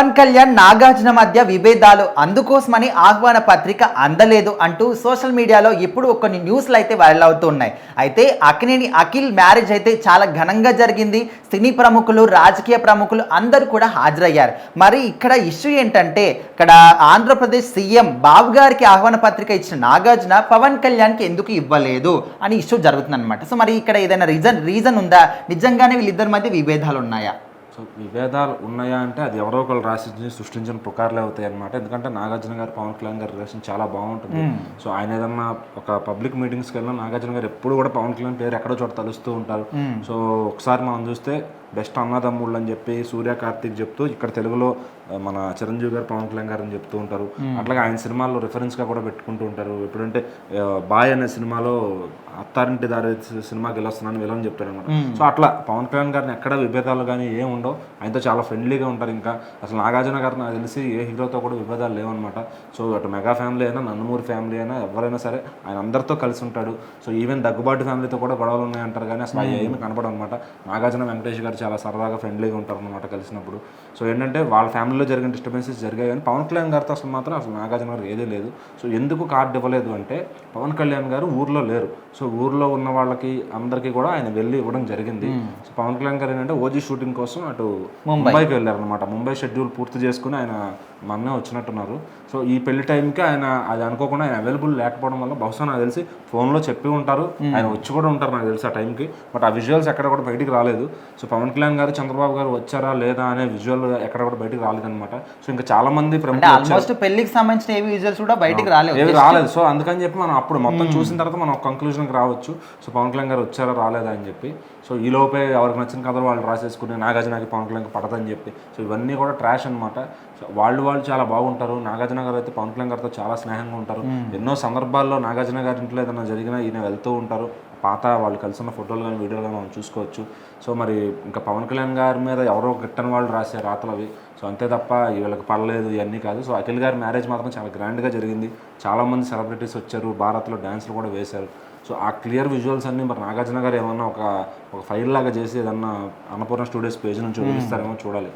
పవన్ కళ్యాణ్ నాగార్జున మధ్య విభేదాలు, అందుకోసమని ఆహ్వాన పత్రిక అందలేదు అంటూ సోషల్ మీడియాలో ఇప్పుడు కొన్ని న్యూస్లు అయితే వైరల్ అవుతున్నాయి. అయితే అక్కినేని అఖిల్ మ్యారేజ్ అయితే చాలా ఘనంగా జరిగింది. సినీ ప్రముఖులు, రాజకీయ ప్రముఖులు అందరూ కూడా హాజరయ్యారు. మరి ఇక్కడ ఇష్యూ ఏంటంటే, ఇక్కడ ఆంధ్రప్రదేశ్ సీఎం బాబు గారికి ఆహ్వాన పత్రిక ఇచ్చిన నాగార్జున పవన్ కళ్యాణ్కి ఎందుకు ఇవ్వలేదు అని ఇష్యూ జరుగుతుందన్నమాట. సో మరి ఇక్కడ ఏదైనా రీజన్ ఉందా? నిజంగానే వీళ్ళిద్దరి మధ్య విభేదాలు ఉన్నాయా? సో విభేదాలు ఉన్నాయా అంటే అది ఎవరో ఒకరు సృష్టించిన పుకార్లే అవుతాయి అనమాట. ఎందుకంటే నాగార్జున గారు పవన్ కళ్యాణ్ గారి రిలేషన్ చాలా బాగుంటుంది. సో ఆయన ఏదన్నా ఒక పబ్లిక్ మీటింగ్స్కి వెళ్ళినా నాగార్జున గారు ఎప్పుడు కూడా పవన్ కళ్యాణ్ పేరు ఎక్కడో చోట తలుస్తూ ఉంటారు. సో ఒకసారి మనం చూస్తే బెస్ట్ అన్నదమ్ముళ్ళు అని చెప్పి సూర్య కార్తీక్ చెప్తూ ఇక్కడ తెలుగులో మన చిరంజీవి గారు పవన్ కళ్యాణ్ గారు అని చెప్తూ ఉంటారు. అట్లాగే ఆయన సినిమాల్లో రిఫరెన్స్గా కూడా పెట్టుకుంటూ ఉంటారు. ఎప్పుడంటే బాయ్ అనే సినిమాలో అత్తారింటి దారి సినిమాకి వెళ్ళొస్తున్నాను విలన్ చెప్తారు అనమాట. సో అట్లా పవన్ కళ్యాణ్ గారిని ఎక్కడ విభేదాలు కానీ ఏం ఉండవు. ఆయనతో చాలా ఫ్రెండ్లీగా ఉంటారు. ఇంకా అసలు నాగార్జున గారు నాకు తెలిసి ఏ హీరోతో కూడా విభేదాలు లేవన్నమాట. సో అటు మెగా ఫ్యామిలీ అయినా, నందమూరి ఫ్యామిలీ అయినా, ఎవరైనా సరే ఆయన అందరితో కలిసి ఉంటాడు. సో ఈవెన్ దగ్గుబాటి ఫ్యామిలీతో కూడా గొడవలు ఉన్నాయంటారు కానీ అసలు ఏమి కనపడవు అనమాట. నాగార్జున వెంకటేష్ గారు చాలా సరదాగా ఫ్రెండ్లీగా ఉంటారు అనమాట కలిసినప్పుడు. సో ఏంటంటే వాళ్ళ ఫ్యామిలీలో జరిగిన డిస్టర్బెన్సెస్ జరిగాయి కానీ పవన్ కళ్యాణ్ గారితో అసలు నాగార్జున గారు ఏదీ లేదు. సో ఎందుకు కార్డు ఇవ్వలేదు అంటే పవన్ కళ్యాణ్ గారు ఊర్లో లేరు. సో ఊర్లో ఉన్న వాళ్ళకి అందరికీ కూడా ఆయన వెళ్ళి ఇవ్వడం జరిగింది. సో పవన్ కళ్యాణ్ గారు ఏంటంటే ఓజీ షూటింగ్ కోసం అటు ముంబైకి వెళ్ళారనమాట. ముంబై షెడ్యూల్ పూర్తి చేసుకుని ఆయన మొన్నే వచ్చినట్టున్నారు. సో ఈ పెళ్లి టైంకి ఆయన అది అనుకోకుండా ఆయన అవైలబుల్ లేకపోవడం వల్ల బహుశా నాకు తెలిసి ఫోన్లో చెప్పి ఉంటారు, ఆయన వచ్చి కూడా ఉంటారు నాకు తెలిసి ఆ టైంకి. బట్ ఆ విజువల్స్ ఎక్కడ కూడా బయటికి రాలేదు. సో పవన్ కళ్యాణ్ గారు చంద్రబాబు గారు వచ్చారా లేదా అనే విజువల్ ఎక్కడ కూడా బయటికి రాలేదన్నమాట. సో ఇంకా చాలా మంది ఆల్మోస్ట్ పెళ్లికి సంబంధించిన ఏవి విజువల్స్ కూడా బయటికి రాలేదు. సో అందుకని చెప్పి మనం అప్పుడు మొత్తం చూసిన తర్వాత మనం కంక్లూజన్కి రావచ్చు. సో పవన్ కళ్యాణ్ గారు వచ్చారా రాలేదా అని చెప్పి. సో ఈ లోపే ఎవరికి నచ్చిన కథలు వాళ్ళు రాసేసుకుని నాగార్జునకి పవన్ కళ్యాణ్కి పడదని చెప్పి. సో ఇవన్నీ కూడా ట్రాష్ అనమాట. సో వాళ్ళు చాలా బాగుంటారు. నాగార్జున గారు అయితే పవన్ కళ్యాణ్ గారితో చాలా స్నేహంగా ఉంటారు. ఎన్నో సందర్భాల్లో నాగార్జున గారి ఇంట్లో ఏదైనా జరిగినా ఈయన వెళ్తూ ఉంటారు. పాత వాళ్ళు కలిసి ఉన్న ఫోటోలు కానీ వీడియోలు కానీ మనం చూసుకోవచ్చు. సో మరి ఇంకా పవన్ కళ్యాణ్ గారి మీద ఎవరో గిట్టని వాళ్ళు రాసే రాతలు అవి. సో అంతే తప్ప వీళ్ళకి పడలేదు ఇవన్నీ కాదు. సో అఖిల్ గారి మ్యారేజ్ మాత్రం చాలా గ్రాండ్గా జరిగింది. చాలామంది సెలబ్రిటీస్ వచ్చారు, భారత్లో డ్యాన్స్లు కూడా వేశారు. సో ఆ క్లియర్ విజువల్స్ అన్నీ మరి నాగార్జున గారు ఏమన్నా ఒక ఫైల్ లాగా చేసి ఏదన్నా అన్నపూర్ణ స్టూడియోస్ పేజ్ నుంచి వదిలిస్తారేమో చూడాలి.